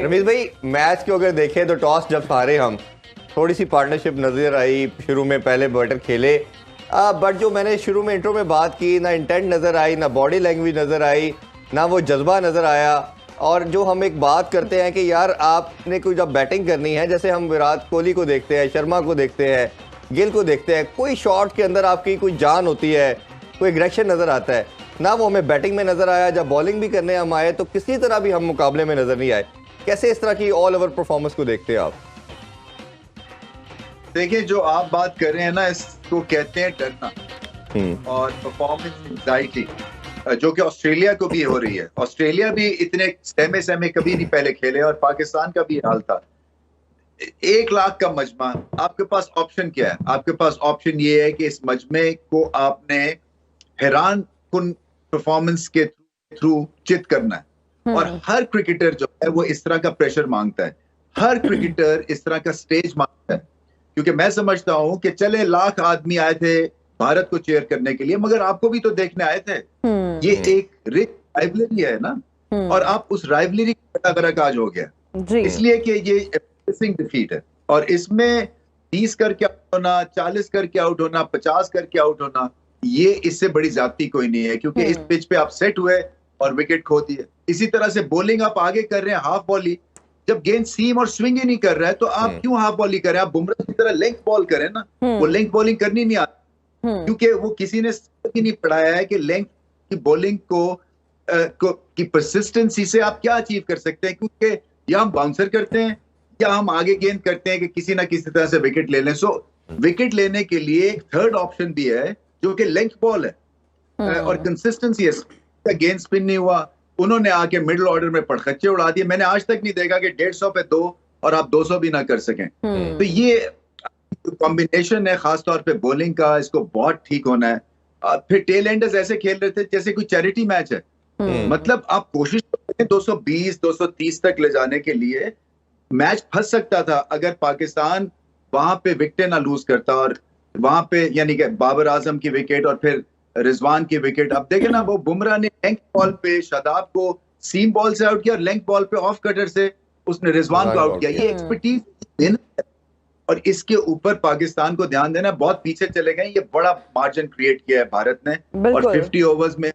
रमीज भाई, मैच को अगर देखें तो टॉस जब हारे हम, थोड़ी सी पार्टनरशिप नजर आई। शुरू में पहले बैटर खेले, बट जो मैंने शुरू में इंट्रो में बात की, ना इंटेंट नजर आई, ना बॉडी लैंग्वेज नजर आई, ना वो जज्बा नजर आया। और जो हम एक बात करते हैं कि यार आपने कोई जब बैटिंग करनी है, जैसे हम विराट कोहली को देखते हैं, शर्मा को देखते हैं, गिल को देखते हैं, कोई शॉट के अंदर आपकी कोई जान होती है, कोई एग्रेशन नजर आता है ना। वो हमें बैटिंग में नजर आया। जब बॉलिंग भी करने हम आए तो किसी तरह भी हम मुकाबले में नजर नहीं आए। कैसे इस तरह की ऑल ओवर परफॉर्मेंस को देखते हैं आप? देखिए, जो आप बात कर रहे हैं ना, इसको कहते हैं डरना और परफॉर्मेंस एंजाइटी, जो कि ऑस्ट्रेलिया को भी हो रही है। ऑस्ट्रेलिया भी इतने सहमे कभी नहीं पहले खेले और पाकिस्तान का भी हाल था। 1 लाख का मजमा, आपके पास ऑप्शन क्या है? आपके पास ऑप्शन ये है कि इस मजमे को आपने हैरान कुन परफॉर्मेंस के थ्रू चित करना है। और हर क्रिकेटर जो है वो इस तरह का प्रेशर मांगता है, हर क्रिकेटर इस तरह का स्टेज मांगता है। क्योंकि मैं समझता हूं कि चले लाख आदमी आए थे भारत को चेयर करने के लिए, मगर आपको भी तो देखने आए थे। ये एक रिच राइवलरी है ना, और आप उस राइवलरी का आज हो गया, इसलिए कि ये एम्बैरेसिंग डिफीट है। और इसमें 30 करके आउट होना, 40 करके आउट होना, 50 करके आउट होना, ये इससे बड़ी जाती कोई नहीं है। क्योंकि इस पिच पे आप सेट हुए और विकेट खो दिए। इसी तरह से बॉलिंग आप आगे कर रहे हैं, हाफ बॉली, जब गेंद सीम और स्विंग ही नहीं कर रहा है तो आप क्यों हाफ बॉली करें? आप बुमराह की तरह लेंथ बॉल करें ना। वो लेंथ बॉलिंग करनी नहीं आती, क्योंकि वो किसी ने ही नहीं पढ़ाया है कि लेंथ की बॉलिंग की परसिस्टेंसी से आप क्या अचीव कर सकते हैं। क्योंकि या हम बाउंसर करते हैं या हम आगे गेंद करते हैं कि किसी ना किसी तरह से विकेट ले लें। सो विकेट लेने के लिए एक थर्ड ऑप्शन भी है जो कि लेंथ बॉल है और कंसिस्टेंसी है। गेंद स्पिन नहीं हुआ, उन्होंने आके मिडिल ऑर्डर में पड़खच्चे उड़ा दिए। मैंने आज तक नहीं देखा कि 150 पे 2 और आप 200 भी ना कर सकें। तो ये कॉम्बिनेशन है खासतौर पे बॉलिंग का, इसको बहुत ठीक होना है। फिर टेल एंडर्स ऐसे खेल रहे थे जैसे कोई चैरिटी मैच है। मतलब आप कोशिश करें 220 230 तक ले जाने के लिए। मैच फंस सकता था अगर पाकिस्तान वहां पे विकेट ना लूज करता, और वहां पे यानी कि बाबर आजम की विकेट और फिर रिजवान की विकेट। अब देखे ना, वो बुमराह ने लेंथ बॉल पे शादाब को सीम बॉल से आउट किया और लेंथ बॉल पे ऑफ कटर से उसने रिजवान को आउट किया। ये एक्सपर्टीज देना है और इसके ऊपर पाकिस्तान को ध्यान देना। बहुत पीछे चले गए, ये बड़ा मार्जिन क्रिएट किया है भारत ने और 50 ओवर्स में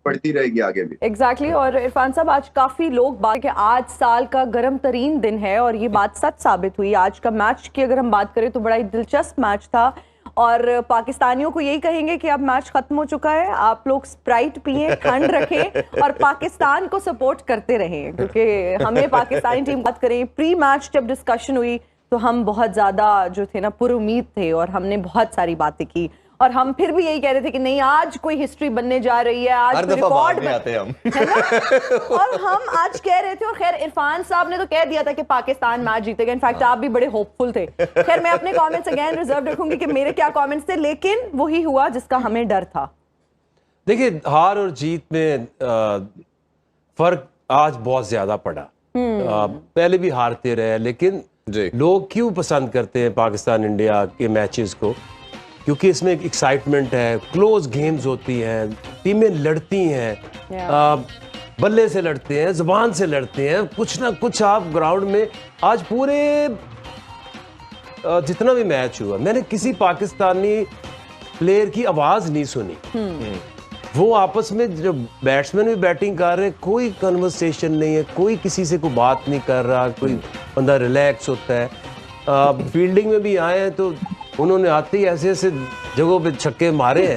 पड़ती रहेगी आगे भी। एग्जैक्टली और इरफान साहब, आज काफी लोग बात कि आज साल का गर्म तरीन दिन है और ये बात सच साबित हुई। आज का मैच की अगर हम बात करें तो बड़ा ही दिलचस्प मैच था और पाकिस्तानियों को यही कहेंगे कि अब मैच खत्म हो चुका है, आप लोग स्प्राइट पिए, ठंड रखें और पाकिस्तान को सपोर्ट करते रहें। क्योंकि हमें पाकिस्तानी टीम बात करें, प्री मैच जब डिस्कशन हुई तो हम बहुत ज्यादा जो थे ना पुरुमीद थे और हमने बहुत सारी बातें की और हम फिर भी यही कह रहे थे कि नहीं, आज कोई हिस्ट्री बनने जा रही है, आज कोई रिकॉर्ड आते हम है ना? और हम आज कह रहे थे और खैर इरफान साहब ने तो कह दिया था कि पाकिस्तान मैच जीतेगा। इनफैक्ट आप भी बड़े होपफुल थे। खैर मैं अपने कमेंट्स अगेन रिजर्व रखूंगी कि मेरे क्या कमेंट्स थे, लेकिन वही हुआ जिसका हमें डर था। देखिए, हार और जीत में फर्क आज बहुत ज्यादा पड़ा। पहले भी हारते रहे, लेकिन लोग क्यों पसंद करते हैं पाकिस्तान इंडिया के मैचेस को? क्योंकि इसमें एक एक्साइटमेंट है, क्लोज गेम्स होती हैं, टीमें लड़ती हैं, बल्ले से लड़ते हैं, जुबान से लड़ते हैं, कुछ ना कुछ आप ग्राउंड में। आज पूरे जितना भी मैच हुआ, मैंने किसी पाकिस्तानी प्लेयर की आवाज नहीं सुनी। वो आपस में जो बैट्समैन भी बैटिंग कर रहे हैं, कोई कन्वर्सेशन नहीं है, कोई किसी से कोई बात नहीं कर रहा, कोई बंदा रिलैक्स होता है। फील्डिंग में भी आए हैं तो उन्होंने आते ही ऐसे ऐसे जगहों पे छक्के मारे हैं,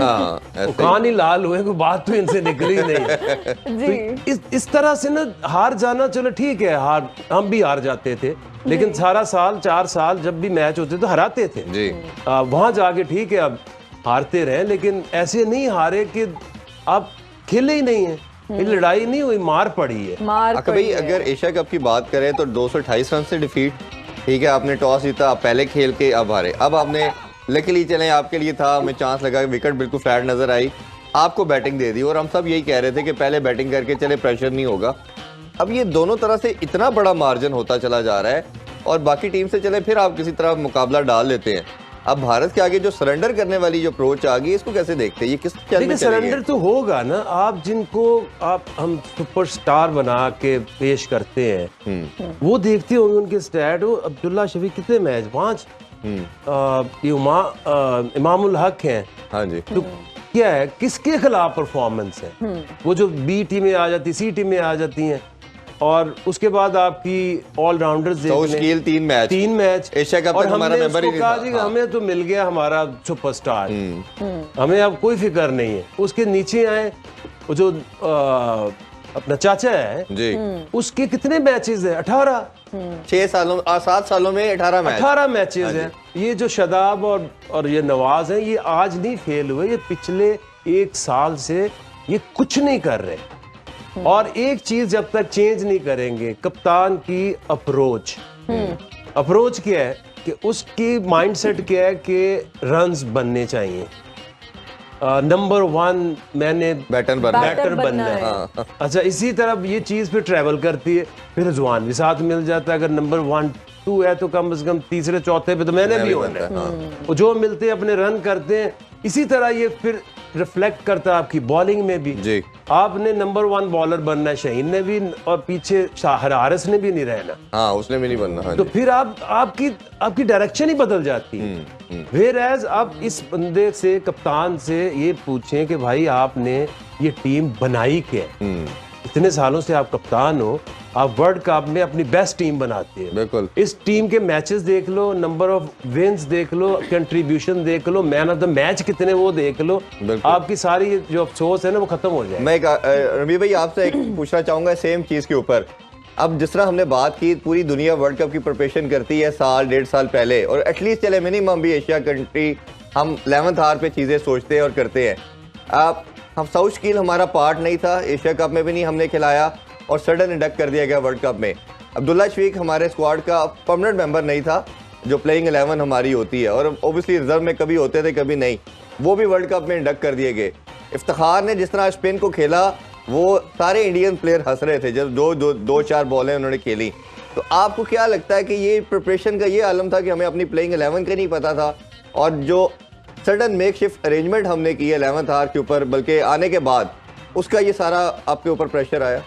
कान ही लाल हुए, कोई बात तो इनसे निकली नहीं। तो इस तरह से ना हार जाना, चलो ठीक है, हार हम भी हार जाते थे, लेकिन सारा साल 4 साल जब भी मैच होते तो हराते थे जी। वहां जाके ठीक है अब हारते रहे, लेकिन ऐसे नहीं हारे कि आप खेले ही नहीं है। लड़ाई नहीं हुई, मार पड़ी है। भाई अगर एशिया कप की बात करें तो 228 रन से डिफीट, ठीक है, आपने टॉस जीता, आप पहले खेल के अब हारे। अब आपने लकीली चले आपके लिए था, हमें चांस लगा, विकेट बिल्कुल फ्लैट नजर आई, आपको बैटिंग दे दी और हम सब यही कह रहे थे कि पहले बैटिंग करके चले, प्रेशर नहीं होगा। अब ये दोनों तरह से इतना बड़ा मार्जिन होता चला जा रहा है और बाकी टीम से चले फिर आप किसी तरह मुकाबला डाल लेते हैं। अब भारत के आगे जो सरेंडर करने वाली जो अप्रोच आ गई, इसको कैसे देखते हैं? ये किस चल में देखिए सरेंडर तो होगा ना, आप जिनको हम सुपरस्टार बना के पेश करते हैं वो देखते होंगे उनके स्टैट। वो अब्दुल्ला शफीक कितने मैच? 5। इमामुल हक हैं। हाँ जी। तो क्या है, किसके खिलाफ परफॉर्मेंस है? वो जो बी टीमें आ जाती, सी टीमें आ जाती हैं, और उसके बाद आपकी allrounders Shakeel 3 match Asia cup तक हमारा मेंबर ही नहीं था। जी हमें तो मिल गया हमारा सुपरस्टार, हमें अब कोई फिक्र नहीं है। उसके नीचे आए वो जो अपना चाचा है जी, उसके कितने मैचेस है? 18। 7 सालों में 18 मैचेस हैं। ये जो शदाब और ये नवाज हैं, ये आज नहीं फेल हुए, ये पिछले 1 साल से ये कुछ नहीं कर रहे। और एक चीज जब तक चेंज नहीं करेंगे, कप्तान की अप्रोच क्या है कि उसकी माइंडसेट क्या है कि रन्स बनने चाहिए। नंबर 1 मैंने बैटर बनना है। हाँ। अच्छा, इसी तरह ये चीज फिर ट्रैवल करती है, फिर रिजवान भी साथ मिल जाता है। अगर नंबर 1 2 है तो कम से कम तीसरे चौथे पे तो मैंने भी होना है। वो जो मिलते हैं अपने रन करते हैं। इसी तरह ये फिर रिफ्लेक्ट करता है आपकी बॉलिंग में भी जी। आपने नंबर 1 बॉलर बनना है, शहीन ने भी, और पीछे हारिस ने भी नहीं रहना। हाँ, उसने भी नहीं बनना। हाँ तो फिर आपकी डायरेक्शन ही बदल जाती है। वेयर एज आप इस बंदे से, कप्तान से ये पूछें कि भाई आपने ये टीम बनाई क्या? इतने सालों से आप कप्तान हो, आप वर्ल्ड कप में अपनी बेस्ट टीम बनाते हैं। बिल्कुल। इस टीम के मैचेस देख लो, नंबर ऑफ विन्स देख लो, कंट्रीब्यूशन देख लो, मैन ऑफ द मैच कितने वो देख लो, आपकी सारी जो अफसोस है ना वो खत्म हो जाए। मैं रवि भाई आपसे एक पूछना चाहूंगा सेम चीज के ऊपर। अब जिस तरह हमने बात की, पूरी दुनिया वर्ल्ड कप की प्रिपरेशन करती है 1.5 साल पहले, और एटलीस्ट चले मिनिमम भी एशिया कंट्री हम 11th आवर पे चीजें सोचते हैं और करते हैं। हम साउथ शकील हमारा पार्ट नहीं था, एशिया कप में भी नहीं हमने खिलाया, और सडन इंडक्ट कर दिया गया वर्ल्ड कप में। अब्दुल्ला शफीक हमारे स्क्वाड का परमानेंट मेंबर नहीं था, जो प्लेइंग 11 हमारी होती है, और ओबियसली रिजर्व में कभी होते थे कभी नहीं, वो भी वर्ल्ड कप में इंडक्ट कर दिए गए। इफ्तिखार ने जिस तरह स्पिन को खेला, वो सारे इंडियन प्लेयर हंस रहे थे जब 2-4 बॉलें उन्होंने खेली। तो आपको क्या लगता है कि ये प्रिपरेशन का ये आलम था कि हमें अपनी प्लेइंग 11 का नहीं पता था, और जो सडन मेकशिफ्ट अरेंजमेंट हमने की है 11th आवर के ऊपर, बल्कि आने के बाद उसका ये सारा आपके ऊपर प्रेशर आया?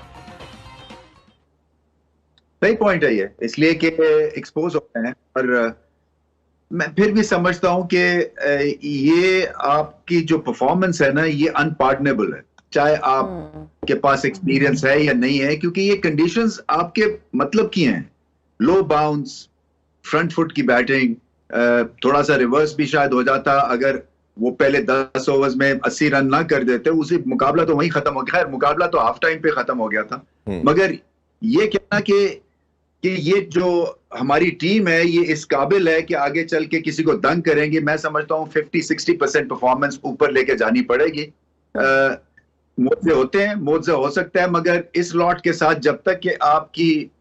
सही पॉइंट है ये, इसलिए कि एक्सपोज होते हैं। और मैं फिर भी समझता हूं कि ये आपकी जो परफॉर्मेंस है ना, ये अनपार्डनेबल है, चाहे आपके पास एक्सपीरियंस है या नहीं है, क्योंकि ये कंडीशंस आपके मतलब की हैं। लो बाउंस, फ्रंट फुट की बैटिंग, थोड़ा सा रिवर्स भी शायद हो जाता अगर वो पहले 10 ओवर्स में 80 रन ना कर देते, उसी मुकाबला तो वहीं खत्म हो गया। खैर मुकाबला तो हाफ टाइम पे खत्म हो गया था, मगर ये कहना कि ये जो हमारी टीम है ये इस काबिल है कि आगे चल के किसी को दंग करेंगे, मैं समझता हूँ 50-60% परफॉर्मेंस ऊपर लेके जानी पड़ेगी। मुझसे होते हैं, मुझसे हो सकता है, मगर इस लॉट के साथ जब तक कि आपकी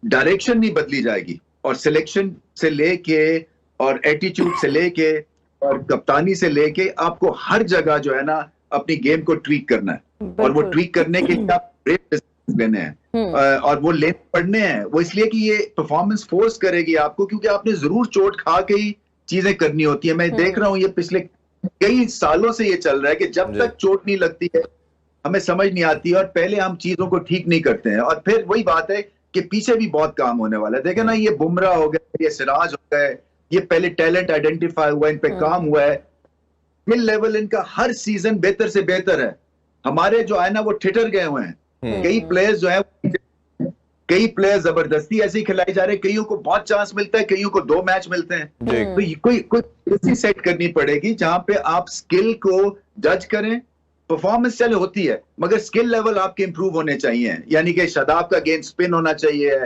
डायरेक्शन नहीं बदली जाएगी, और सिलेक्शन से लेके और एटीट्यूड से लेके और कप्तानी से लेके, आपको हर जगह जो है ना अपनी गेम को ट्वीक करना है, और वो ट्वीक करने के लिए आप ब्रेक डिसीजन लेने हैं, और वो लेने पड़ने हैं। वो इसलिए कि ये परफॉर्मेंस फोर्स करेगी आपको, क्योंकि आपने जरूर चोट खा के ही चीजें करनी होती है। मैं देख रहा हूँ ये पिछले कई सालों से ये चल रहा है कि जब तक चोट नहीं लगती है हमें समझ नहीं आती, और पहले हम चीजों को ठीक नहीं करते हैं, और फिर वही बात है कि पीछे भी बहुत काम होने वाला है। देखे ना, ये बुमराह हो गए, ये सिराज हो गए, ये पहले टैलेंट आइडेंटिफाई हुआ, इन पे काम हुआ है, स्किल लेवल इनका हर सीजन बेहतर से बेहतर है। हमारे जो है ना वो ठिठर गए हुए हैं। कई प्लेयर्स जो है, कई प्लेयर जबरदस्ती ऐसे ही खिलाई जा रहे हैं, कईयों को बहुत चांस मिलता है, कईयों को 2 मैच मिलते हैं। तो कोई ऐसी सेट करनी पड़ेगी जहां पे आप स्किल को जज करें। परफॉर्मेंस चले होती है, मगर स्किल लेवल आपके इंप्रूव होने चाहिए। यानी कि शादाब का गेंद स्पिन होना चाहिए,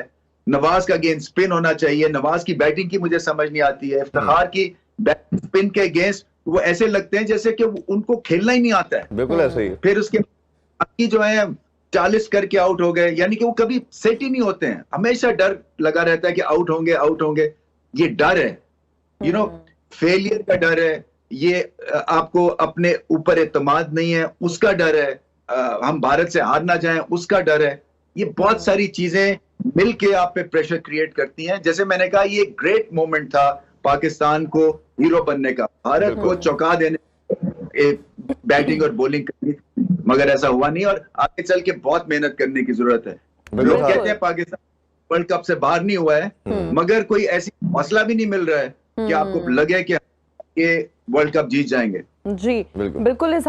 नवाज का गेंद स्पिन होना चाहिए। नवाज की बैटिंग की मुझे समझ नहीं आती है, इफ्तिखार की बैटिंग स्पिन के अगेंस्ट वो ऐसे लगते हैं जैसे कि उनको खेलना ही नहीं आता है। बिल्कुल ऐसे ही। फिर उसके बाकी जो है 40 करके आउट हो गए, यानी कि वो कभी सेट ही नहीं होते हैं, हमेशा डर लगा रहता है कि आउट होंगे। ये डर है, यू नो, फेलियर का डर है, ये आपको अपने ऊपर एतमाद नहीं है उसका डर है, हम भारत से हार ना जाएं उसका डर है। ये बहुत सारी चीजें मिलके आप पे प्रेशर क्रिएट करती हैं। जैसे मैंने कहा, ये ग्रेट मोमेंट था पाकिस्तान को हीरो बनने का, भारत को चौंका देने बैटिंग और बॉलिंग करनी, मगर ऐसा हुआ नहीं और आगे चल के बहुत मेहनत करने की जरूरत है। लोग कहते हैं पाकिस्तान वर्ल्ड कप से बाहर नहीं हुआ है, मगर कोई ऐसी हौसला भी नहीं मिल रहा है कि आपको लगे कि ये वर्ल्ड कप जीत जाएंगे। जी बिल्कुल इस